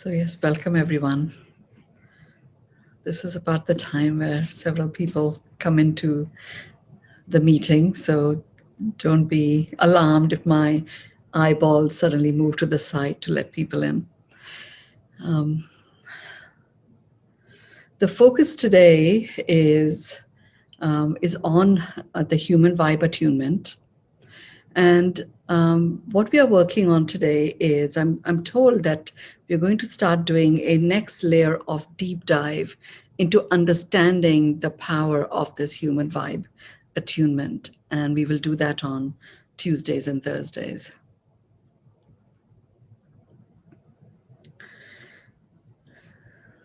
So yes, welcome everyone. This is about the time where several people come into the meeting, so don't be alarmed if my eyeballs suddenly move to the side to let people in. The focus today is on the human vibe attunement. And what we are working on today is, I'm told that we're going to start doing a next layer of deep dive into understanding the power of this human vibe attunement. And we will do that on Tuesdays and Thursdays.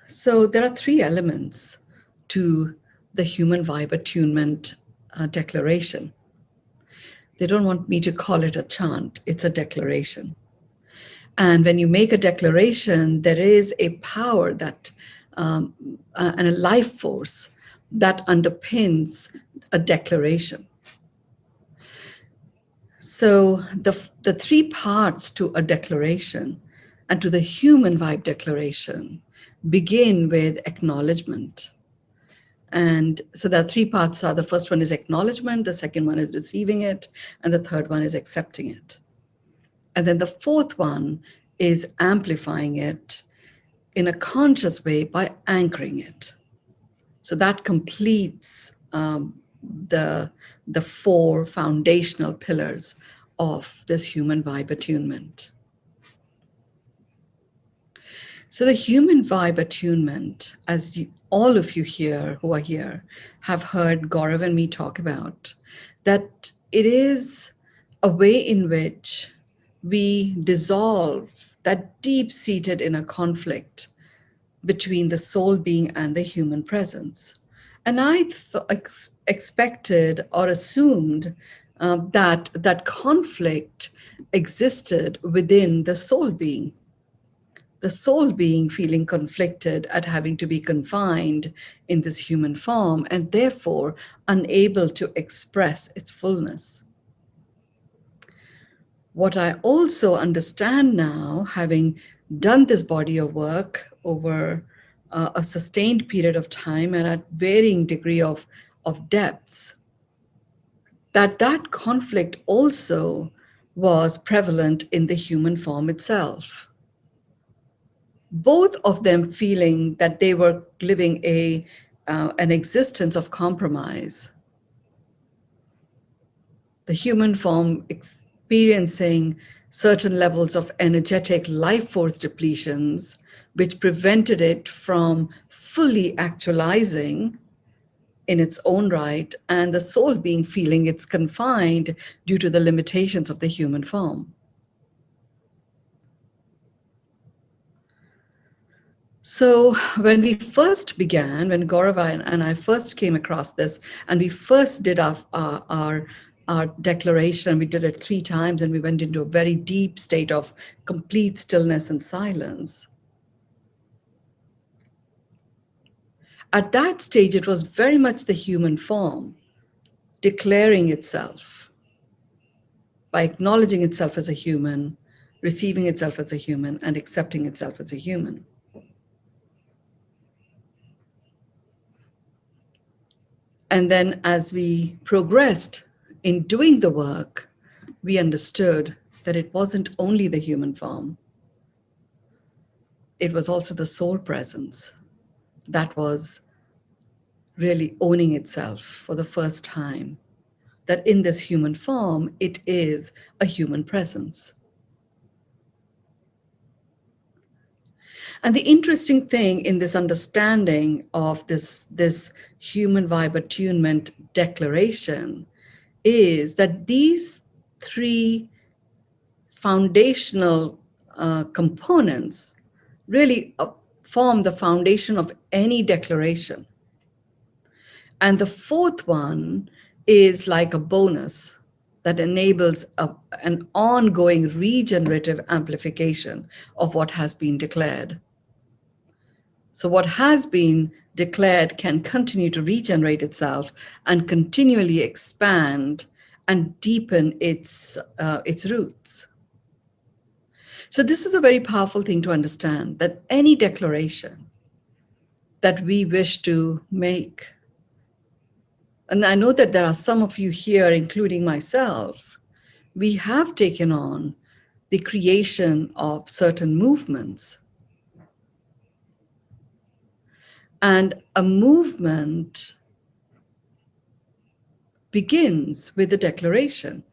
So there are three elements to the human vibe attunement declaration. They don't want me to call it a chant, it's a declaration. And when you make a declaration, there is a power that, and a life force that underpins a declaration. So the three parts to a declaration and to the human vibe declaration begin with acknowledgement. And so the three parts are, the first one is acknowledgement, the second one is receiving it, and the third one is accepting it. And then the fourth one is amplifying it in a conscious way by anchoring it. So that completes the four foundational pillars of this human vibe attunement. So the human vibe attunement, as all of you here who are here have heard Gaurav and me talk about, that it is a way in which we dissolve that deep-seated inner conflict between the soul being and the human presence. And I expected or assumed that conflict existed within the soul being. The soul being feeling conflicted at having to be confined in this human form and therefore unable to express its fullness. What I also understand now, having done this body of work over a sustained period of time and at varying degree of depths, that conflict also was prevalent in the human form itself. Both of them feeling that they were living an existence of compromise. The human form experiencing certain levels of energetic life force depletions, which prevented it from fully actualizing in its own right, and the soul being feeling it's confined due to the limitations of the human form. So when we first began, when Gaurav and I first came across this, and we first did our declaration, we did it 3 times, and we went into a very deep state of complete stillness and silence. At that stage, it was very much the human form declaring itself by acknowledging itself as a human, receiving itself as a human, and accepting itself as a human. And then as we progressed in doing the work, we understood that it wasn't only the human form. It was also the soul presence that was really owning itself for the first time, that in this human form, it is a human presence. And the interesting thing in this understanding of this human vibe attunement declaration is that these 3 foundational components really form the foundation of any declaration. And the fourth one is like a bonus that enables an ongoing regenerative amplification of what has been declared. So what has been declared can continue to regenerate itself and continually expand and deepen its roots. So this is a very powerful thing to understand, that any declaration that we wish to make, and I know that there are some of you here, including myself, we have taken on the creation of certain movements. And a movement begins with a declaration,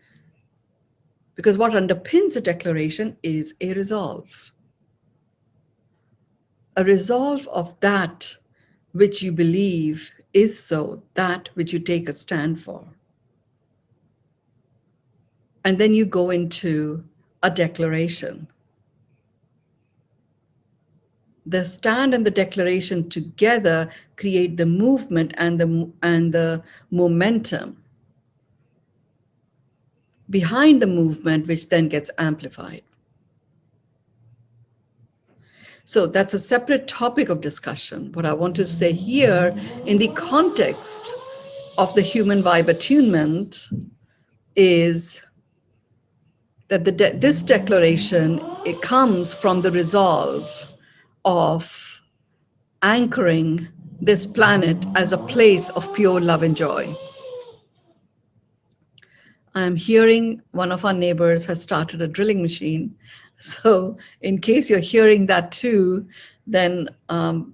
because what underpins a declaration is a resolve of that which you believe is so, that which you take a stand for. And then you go into a declaration. The stand and the declaration together create the movement and the momentum behind the movement, which then gets amplified. So that's a separate topic of discussion. What I want to say here, in the context of the human vibe attunement, is that this declaration, it comes from the resolve of anchoring this planet as a place of pure love and joy. I'm hearing one of our neighbors has started a drilling machine. So in case you're hearing that too, then I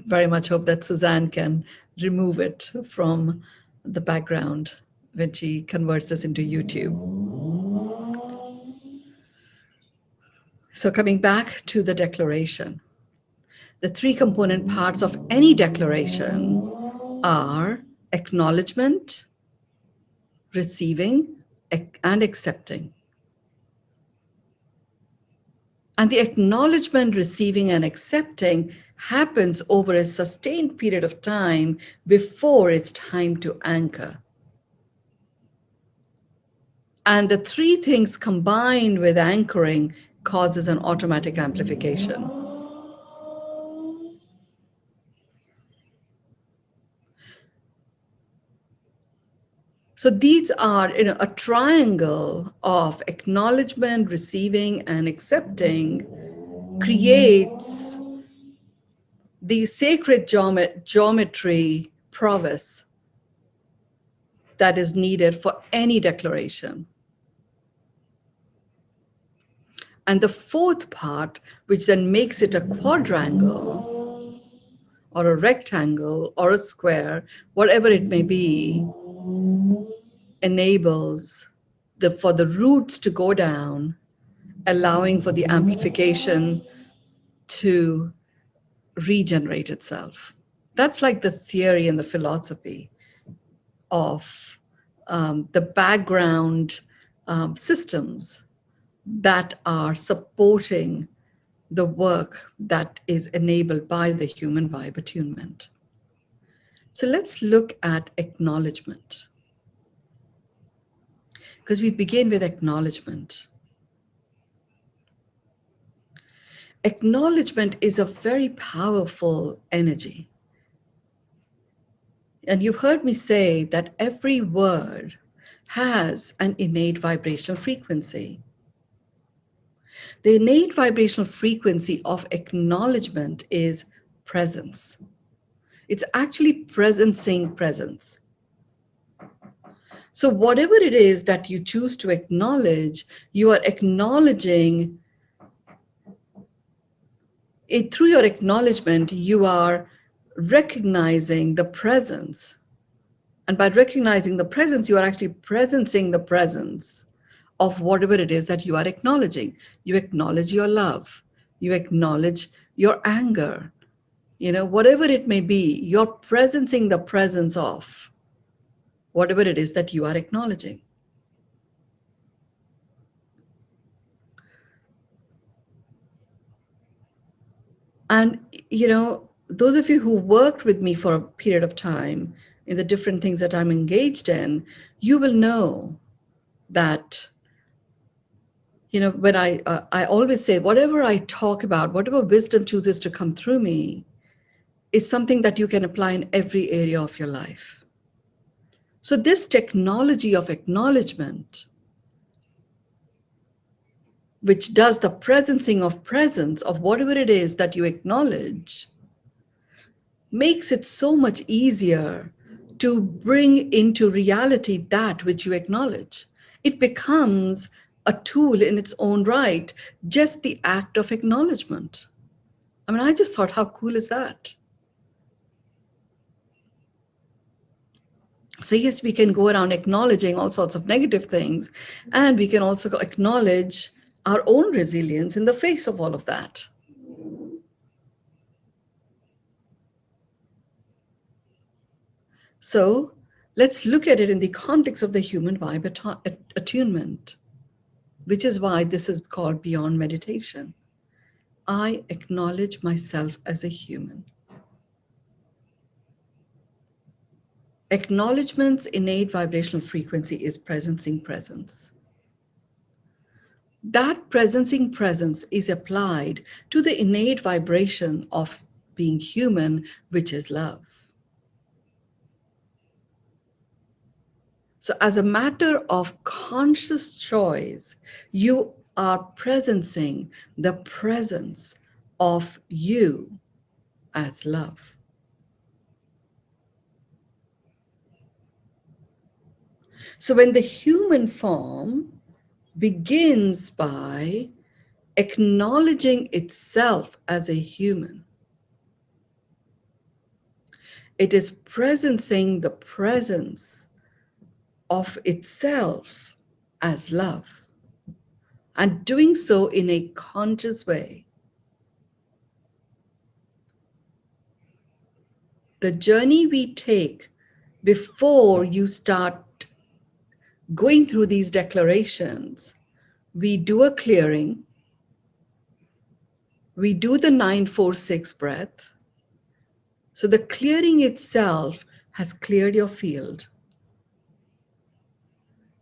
very much hope that Suzanne can remove it from the background when she converts this into YouTube. So coming back to the declaration, the three component parts of any declaration are acknowledgement, receiving, and accepting. And the acknowledgement, receiving, and accepting happens over a sustained period of time before it's time to anchor. And the three things combined with anchoring causes an automatic amplification. So these are, a triangle of acknowledgement, receiving, and accepting creates the sacred geometry prowess that is needed for any declaration. And the fourth part, which then makes it a quadrangle or a rectangle or a square, whatever it may be, enables for the roots to go down, allowing for the amplification to regenerate itself. That's like the theory and the philosophy of the background systems that are supporting the work that is enabled by the human vibe attunement. So let's look at acknowledgement, because we begin with acknowledgement. Acknowledgement is a very powerful energy. And you've heard me say that every word has an innate vibrational frequency. The innate vibrational frequency of acknowledgement is presence. It's actually presencing presence. So whatever it is that you choose to acknowledge, you are acknowledging it. Through your acknowledgement, you are recognizing the presence. And by recognizing the presence, you are actually presencing the presence of whatever it is that you are acknowledging. You acknowledge your love. You acknowledge your anger. Whatever it may be, you're presencing the presence of whatever it is that you are acknowledging. And, those of you who worked with me for a period of time in the different things that I'm engaged in, you will know that, when I always say, whatever I talk about, whatever wisdom chooses to come through me, is something that you can apply in every area of your life. So this technology of acknowledgement which does the presencing of presence of whatever it is that you acknowledge, makes it so much easier to bring into reality that which you acknowledge. It becomes a tool in its own right, just the act of acknowledgement. I mean, I just thought, how cool is that? So yes, we can go around acknowledging all sorts of negative things, and we can also acknowledge our own resilience in the face of all of that. So let's look at it in the context of the human vibe attunement, which is why this is called beyond meditation. I acknowledge myself as a human. Acknowledgement's innate vibrational frequency is presencing presence. That presencing presence is applied to the innate vibration of being human, which is love. So, as a matter of conscious choice, you are presencing the presence of you as love. So, when the human form begins by acknowledging itself as a human, it is presencing the presence of itself as love, and doing so in a conscious way. The journey we take before you start going through these declarations, we do a clearing, we do the 9-4-6 breath. So the clearing itself has cleared your field.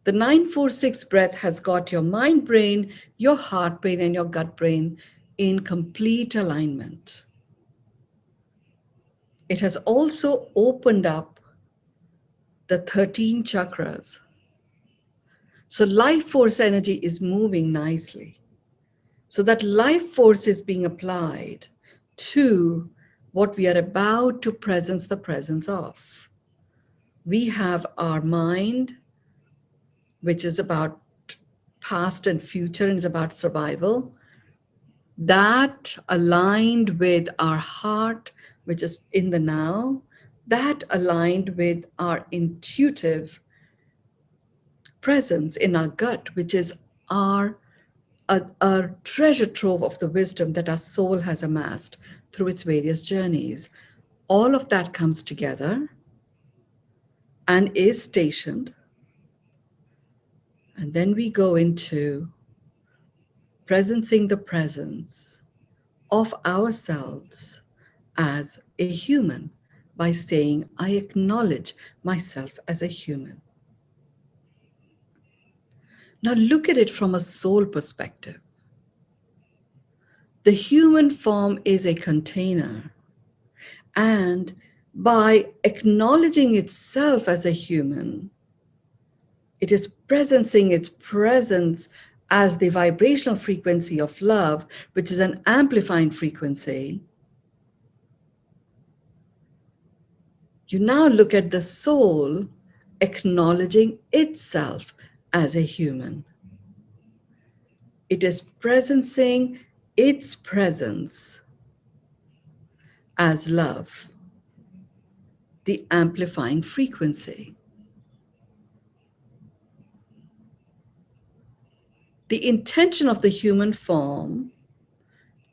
The 9-4-6 breath has got your mind brain, your heart brain, and your gut brain in complete alignment. It has also opened up the 13 chakras. So life force energy is moving nicely. So that life force is being applied to what we are about to presence the presence of. We have our mind, which is about past and future and is about survival. That aligned with our heart, which is in the now, that aligned with our intuitive presence in our gut, which is a treasure trove of the wisdom that our soul has amassed through its various journeys. All of that comes together and is stationed. And then we go into presencing the presence of ourselves as a human by saying, I acknowledge myself as a human. Now look at it from a soul perspective. The human form is a container, and by acknowledging itself as a human, it is presencing its presence as the vibrational frequency of love, which is an amplifying frequency. You now look at the soul acknowledging itself as a human. It is presencing its presence as love, the amplifying frequency. The intention of the human form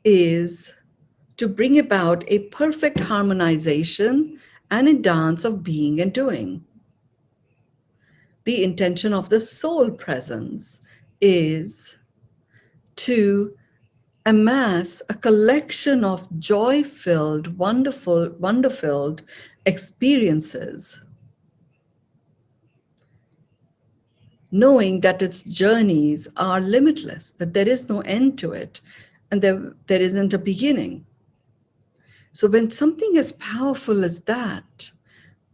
is to bring about a perfect harmonization and a dance of being and doing. The intention of the soul presence is to amass a collection of joy-filled, wonder-filled experiences, knowing that its journeys are limitless, that there is no end to it, and there isn't a beginning. So when something as powerful as that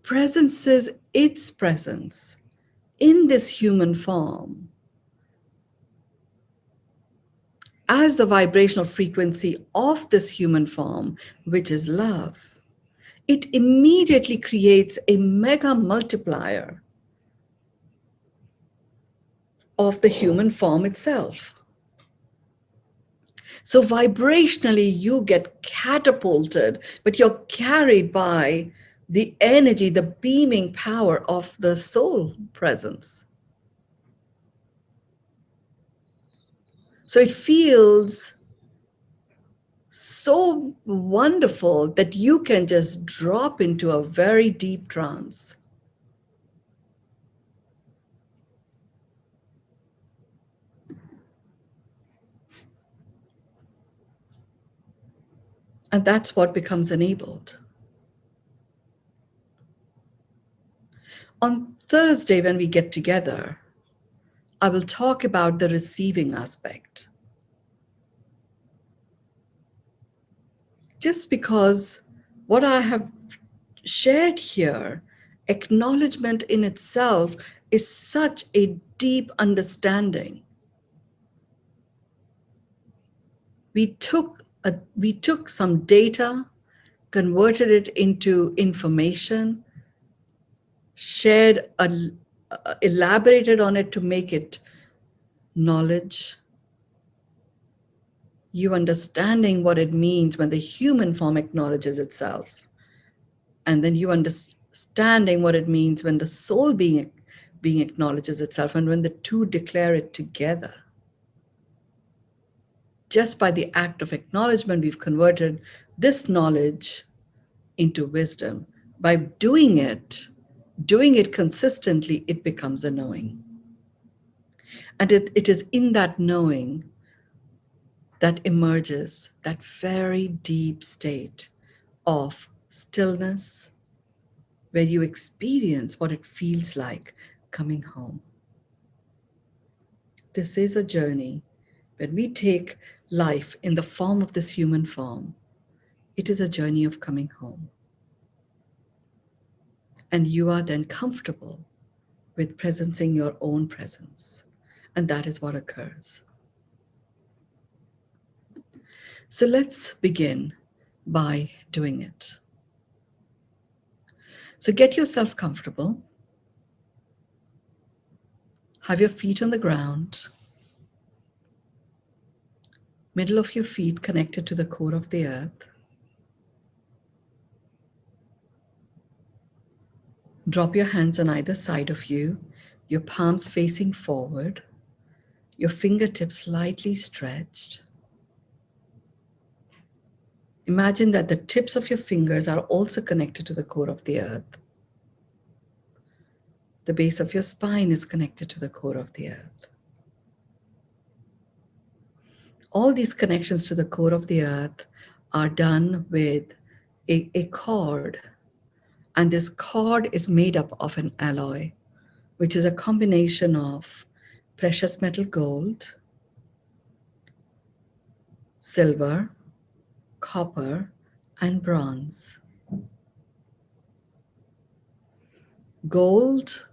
presences its presence in this human form, as the vibrational frequency of this human form, which is love, it immediately creates a mega multiplier of the human form itself. So vibrationally, you get catapulted, but you're carried by the energy, the beaming power of the soul presence. So it feels so wonderful that you can just drop into a very deep trance. And that's what becomes enabled. On Thursday, when we get together, I will talk about the receiving aspect. Just because what I have shared here, acknowledgement in itself is such a deep understanding. We took some data, converted it into information, elaborated on it to make it knowledge. You understanding what it means when the human form acknowledges itself. And then you understanding what it means when the soul being acknowledges itself, and when the two declare it together. Just by the act of acknowledgement, we've converted this knowledge into wisdom. By doing it consistently, it becomes a knowing. And it is in that knowing that emerges that very deep state of stillness, where you experience what it feels like coming home. This is a journey. When we take life in the form of this human form, it is a journey of coming home. And you are then comfortable with presencing your own presence. And that is what occurs. So let's begin by doing it. So get yourself comfortable. Have your feet on the ground. Middle of your feet connected to the core of the earth. Drop your hands on either side of you, your palms facing forward, your fingertips lightly stretched. Imagine that the tips of your fingers are also connected to the core of the earth. The base of your spine is connected to the core of the earth. All these connections to the core of the earth are done with a cord. And this cord is made up of an alloy, which is a combination of precious metal gold, silver, copper, and bronze. Gold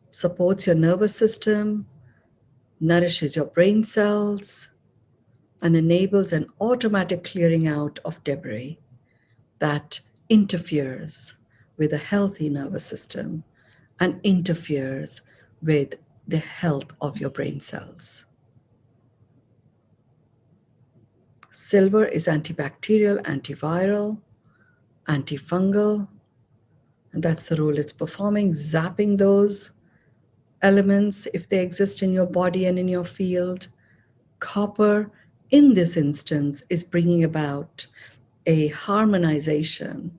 supports your nervous system, nourishes your brain cells, and enables an automatic clearing out of debris that interferes with a healthy nervous system and interferes with the health of your brain cells. Silver is antibacterial, antiviral, antifungal, and that's the role it's performing, zapping those elements if they exist in your body and in your field. Copper, in this instance, is bringing about a harmonization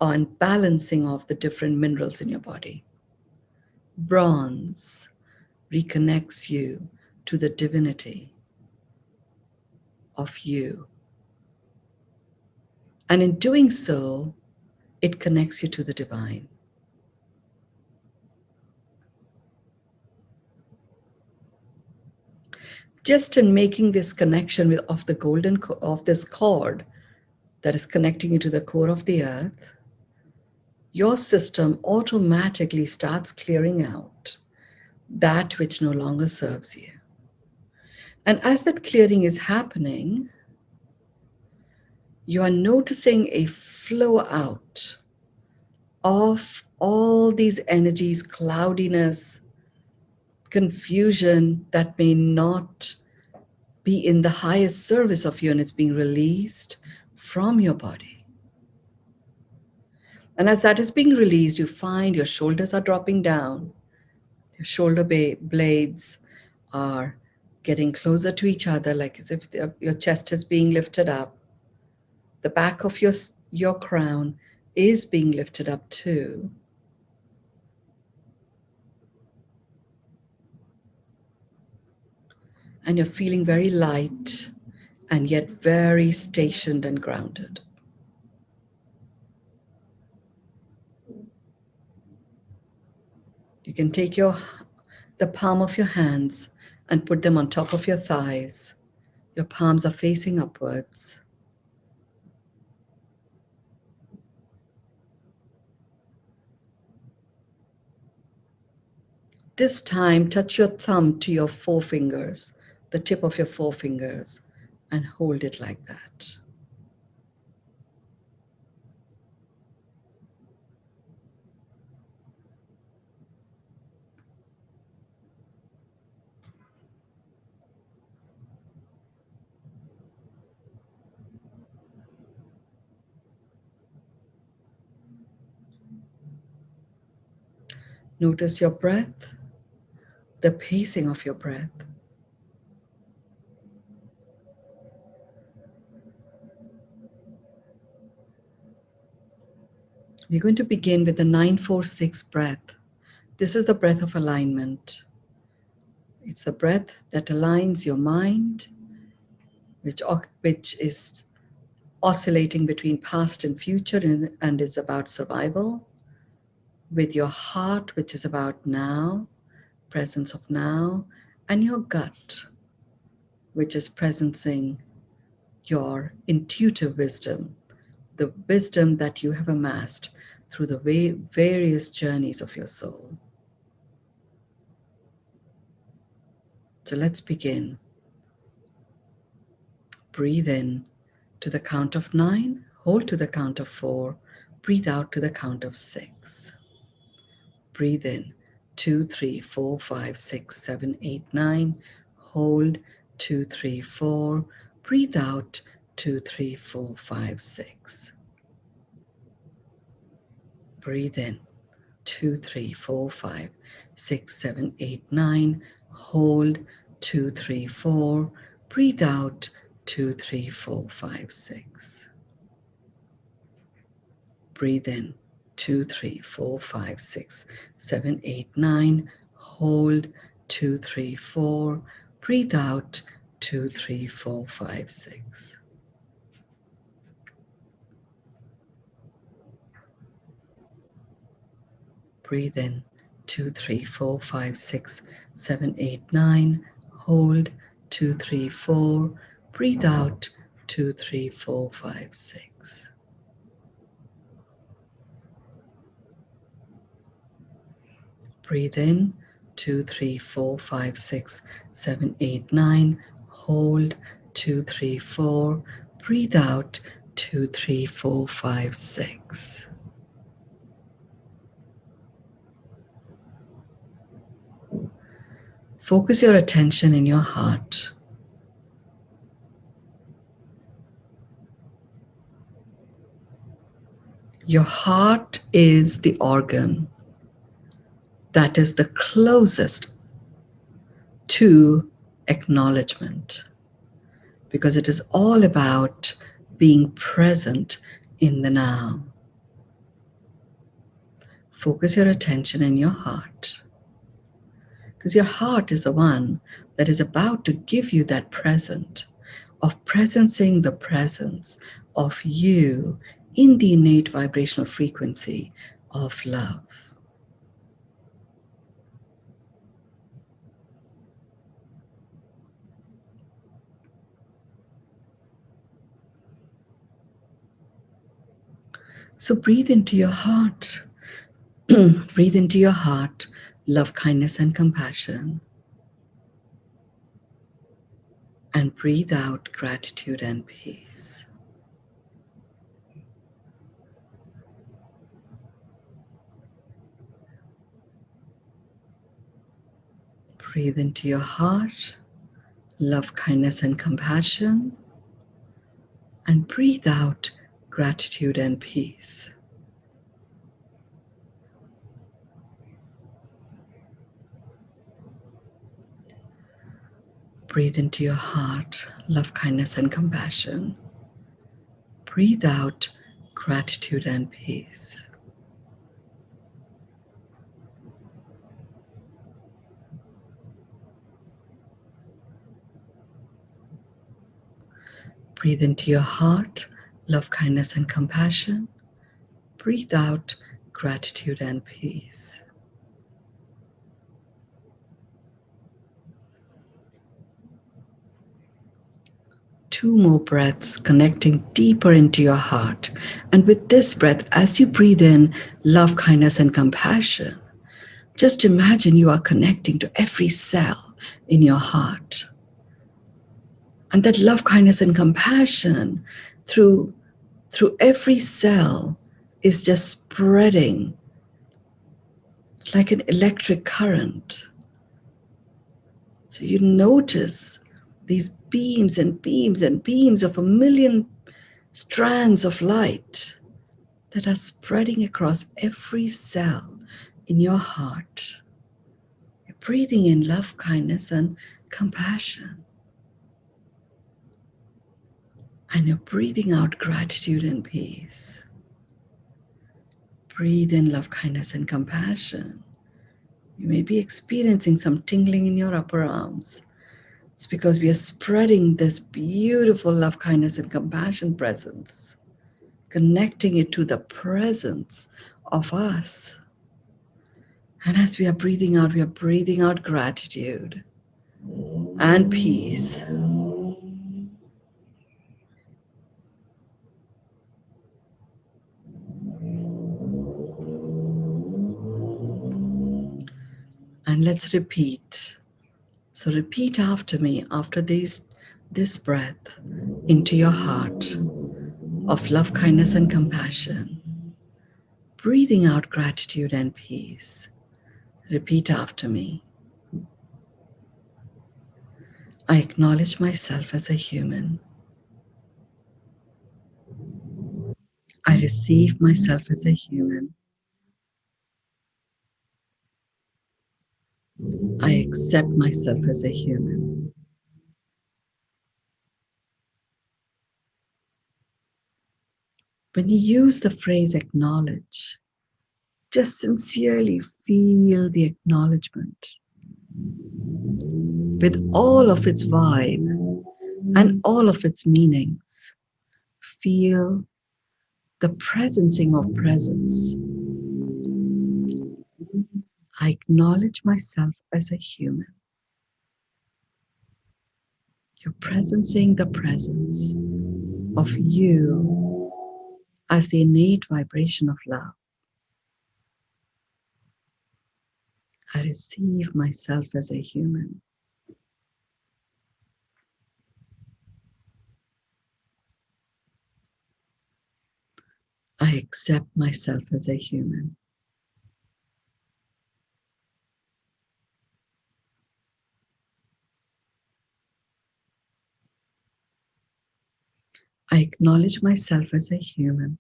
and balancing of the different minerals in your body. Bronze reconnects you to the divinity of you. And in doing so, it connects you to the divine. Just in making this connection of this cord that is connecting you to the core of the earth, your system automatically starts clearing out that which no longer serves you. And as that clearing is happening, you are noticing a flow out of all these energies, cloudiness, confusion that may not be in the highest service of you, and it's being released from your body. And as that is being released, you find your shoulders are dropping down, your shoulder blades are getting closer to each other, like as if your chest is being lifted up. The back of your crown is being lifted up too. And you're feeling very light and yet very stationed and grounded. You can take the palm of your hands and put them on top of your thighs. Your palms are facing upwards. This time, touch your thumb to your forefingers, the tip of your forefingers, and hold it like that. Notice your breath, the pacing of your breath. We're going to begin with the 946 breath. This is the breath of alignment. It's the breath that aligns your mind, which is oscillating between past and future and is about survival, with your heart, which is about now, presence of now, and your gut, which is presencing your intuitive wisdom, the wisdom that you have amassed through the various journeys of your soul. So let's begin. Breathe in to the count of 9, hold to the count of 4, breathe out to the count of 6. Breathe in 2, 3, 4, 5, 6, 7, 8, 9, hold 2, 3, 4, breathe out 2, 3, 4, 5, 6. Breathe in 2, 3, 4, 5, 6, 7, 8, 9, hold 2, 3, 4, breathe out 2, 3, 4, 5, 6. Breathe in 2, 3, 4, 5, 6, 7, 8, 9, hold 2, 3, 4, breathe out 2, 3, 4, 5, 6. Breathe in 2, 3, 4, 5, 6, 7, 8, 9, hold 2, 3, 4, breathe out 2, 3, 4, 5, 6. Breathe in 2, 3, 4, 5, 6, 7, 8, 9, hold 2, 3, 4, breathe out 2, 3, 4, 5, 6. Focus your attention in your heart. Your heart is the organ that is the closest to acknowledgement, because it is all about being present in the now. Focus your attention in your heart, because your heart is the one that is about to give you that present of presencing the presence of you in the innate vibrational frequency of love. So breathe into your heart. Breathe into your heart love, kindness, and compassion. And breathe out gratitude and peace. Breathe into your heart, love, kindness, and compassion. And breathe out gratitude and peace. Breathe into your heart, love, kindness, and compassion. Breathe out gratitude and peace. Breathe into your heart, love, kindness, and compassion. Breathe out gratitude and peace. Two more breaths, connecting deeper into your heart. And with this breath, as you breathe in love, kindness, and compassion, just imagine you are connecting to every cell in your heart. And that love, kindness, and compassion through every cell is just spreading like an electric current. So you notice these beams and beams and beams of a million strands of light that are spreading across every cell in your heart. You're breathing in love, kindness, and compassion. And you're breathing out gratitude and peace. Breathe in love, kindness, and compassion. You may be experiencing some tingling in your upper arms. It's because we are spreading this beautiful love, kindness, and compassion presence, connecting it to the presence of us. And as we are breathing out gratitude and peace. And let's repeat. So repeat after me, after this breath into your heart of love, kindness, and compassion. Breathing out gratitude and peace. Repeat after me. I acknowledge myself as a human. I receive myself as a human. I accept myself as a human. When you use the phrase acknowledge, just sincerely feel the acknowledgement with all of its vibe and all of its meanings. Feel the presencing of presence. I acknowledge myself as a human. You're presencing the presence of you as the innate vibration of love. I receive myself as a human. I accept myself as a human. I acknowledge myself as a human.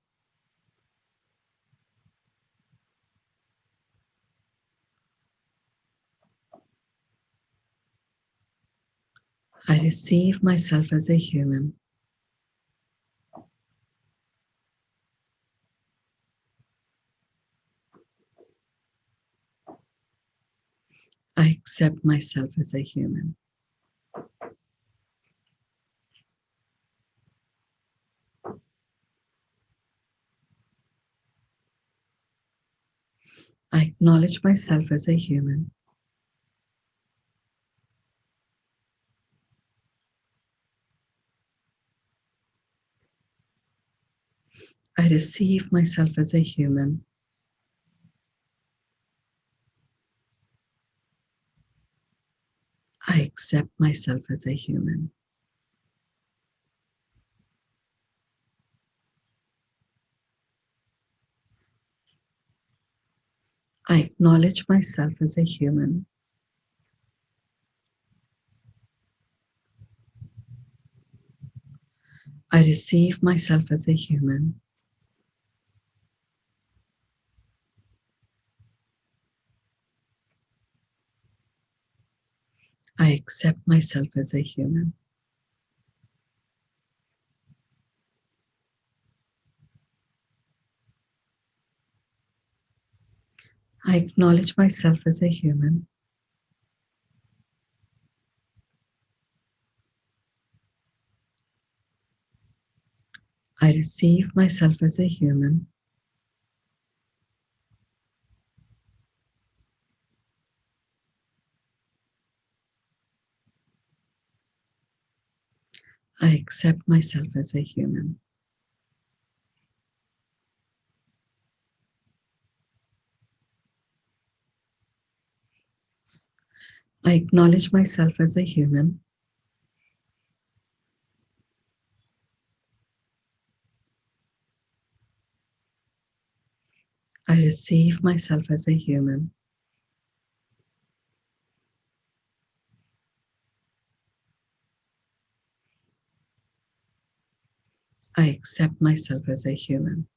I receive myself as a human. I accept myself as a human. I acknowledge myself as a human. I receive myself as a human. I accept myself as a human. I acknowledge myself as a human. I receive myself as a human. I accept myself as a human. I acknowledge myself as a human. I receive myself as a human. I accept myself as a human. I acknowledge myself as a human. I receive myself as a human. I accept myself as a human.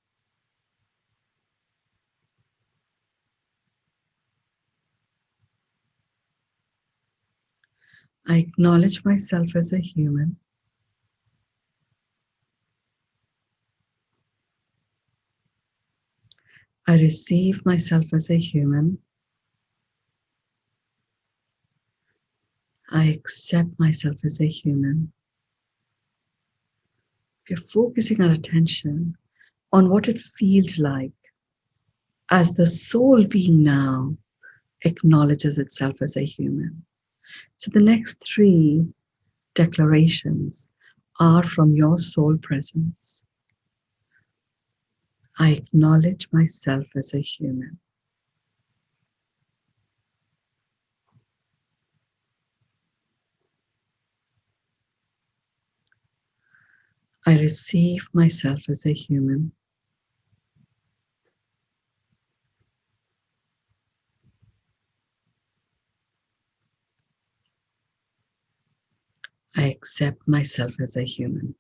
I acknowledge myself as a human. I receive myself as a human. I accept myself as a human. We're focusing our attention on what it feels like as the soul being now acknowledges itself as a human. So the next three declarations are from your soul presence. I acknowledge myself as a human. I receive myself as a human. I accept myself as a human.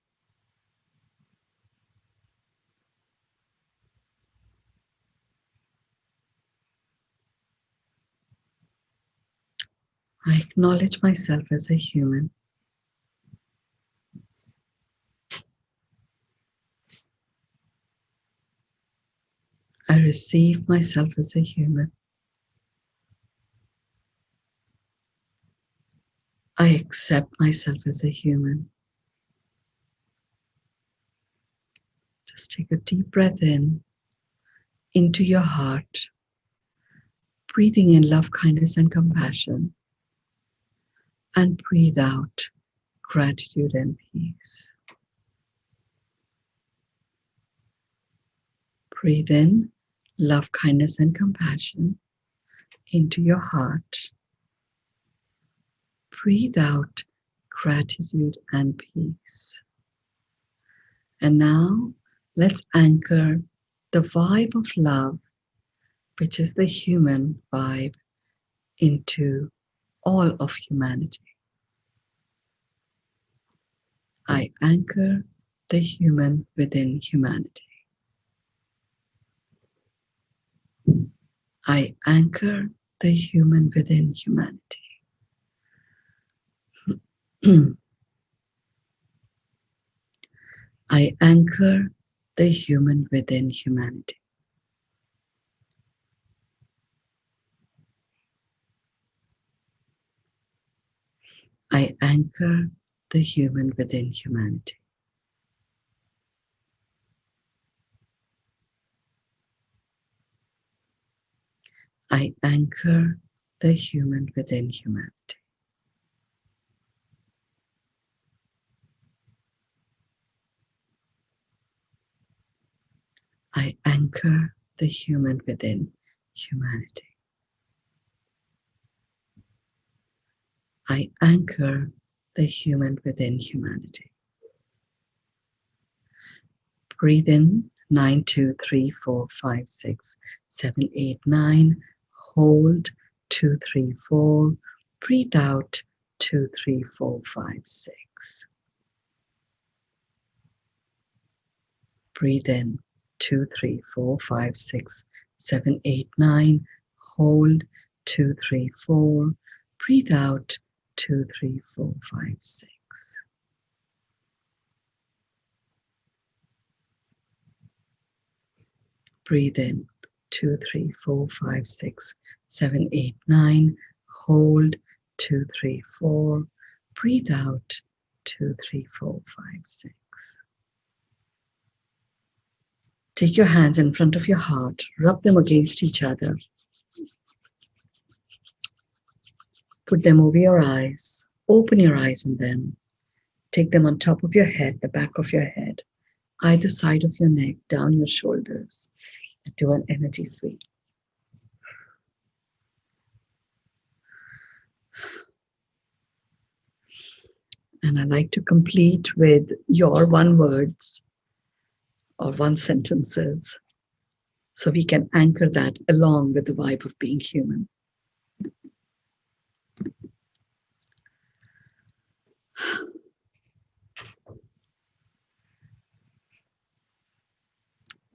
I acknowledge myself as a human. I receive myself as a human. I accept myself as a human. Just take a deep breath in into your heart, breathing in love, kindness, and compassion, and breathe out gratitude and peace. Breathe in love, kindness, and compassion into your heart. Breathe out gratitude and peace. And now let's anchor the vibe of love, which is the human vibe, into all of humanity. I anchor the human within humanity. I anchor the human within humanity. I anchor the human within humanity. I anchor the human within humanity. I anchor the human within humanity. I anchor the human within humanity. I anchor the human within humanity. Breathe in 9, 2, 3, 4, 5, 6, 7, 8, 9. hold, 2, 3, 4. Breathe out, 2, 3, 4, 5, 6. Breathe in, 2, 3, 4, 5, 6, 7, 8, 9. Hold, 2, 3, 4. Breathe out, 2, 3, 4, 5, 6. Breathe in, 2, 3, 4, 5, 6, 7, 8, 9. Hold, 2, 3, 4. Breathe out, 2, 3, 4, 5, 6. Take your hands in front of your heart, rub them against each other. Put them over your eyes, open your eyes in them. Take them on top of your head, the back of your head, either side of your neck, down your shoulders. Do an energy sweep. And I like to complete with your one words or one sentences so we can anchor that along with the vibe of being human.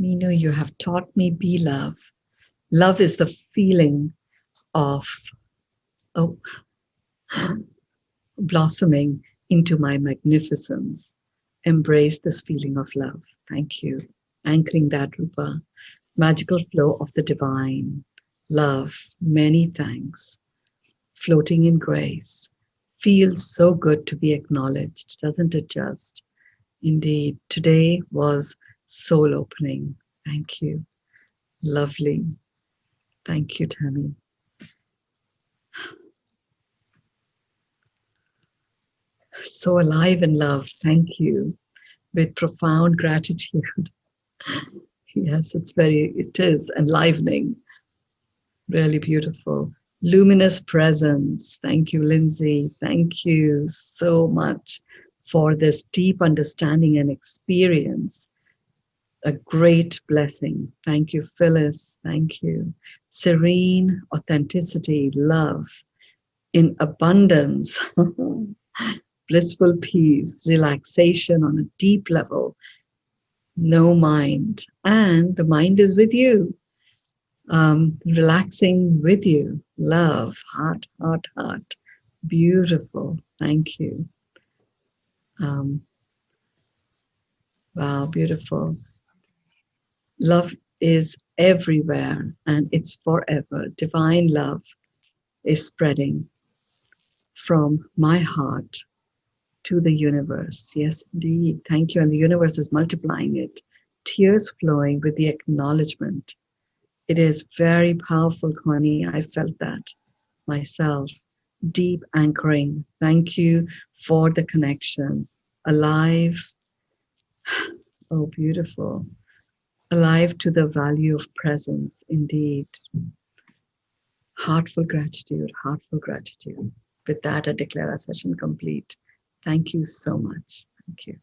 Mynoo, you have taught me be love. Love is the feeling of blossoming into my magnificence. Embrace this feeling of love. Thank you. Anchoring that, Rupa. Magical flow of the divine. Love. Many thanks. Floating in grace. Feels so good to be acknowledged, doesn't it just? Indeed, today was soul opening. Thank you. Lovely. Thank you, Tammy. So alive in love. Thank you. With profound gratitude. Yes, it is enlivening. Really beautiful. Luminous presence. Thank you, Lindsay. Thank you so much for this deep understanding and experience. A great blessing. Thank you, Phyllis. Thank you. Serene authenticity, love in abundance, blissful peace, relaxation on a deep level, no mind, and the mind is with you. Relaxing with you, love, heart, heart, heart. Beautiful. Thank you. Wow, beautiful. Love is everywhere and it's forever. Divine love is spreading from my heart to the universe. Yes, indeed. Thank you. And the universe is multiplying it. Tears flowing with the acknowledgement. It is very powerful, Connie. I felt that myself. Deep anchoring. Thank you for the connection. Alive. Oh, beautiful. Alive to the value of presence, indeed. Heartful gratitude, heartful gratitude. With that, I declare our session complete. Thank you so much. Thank you.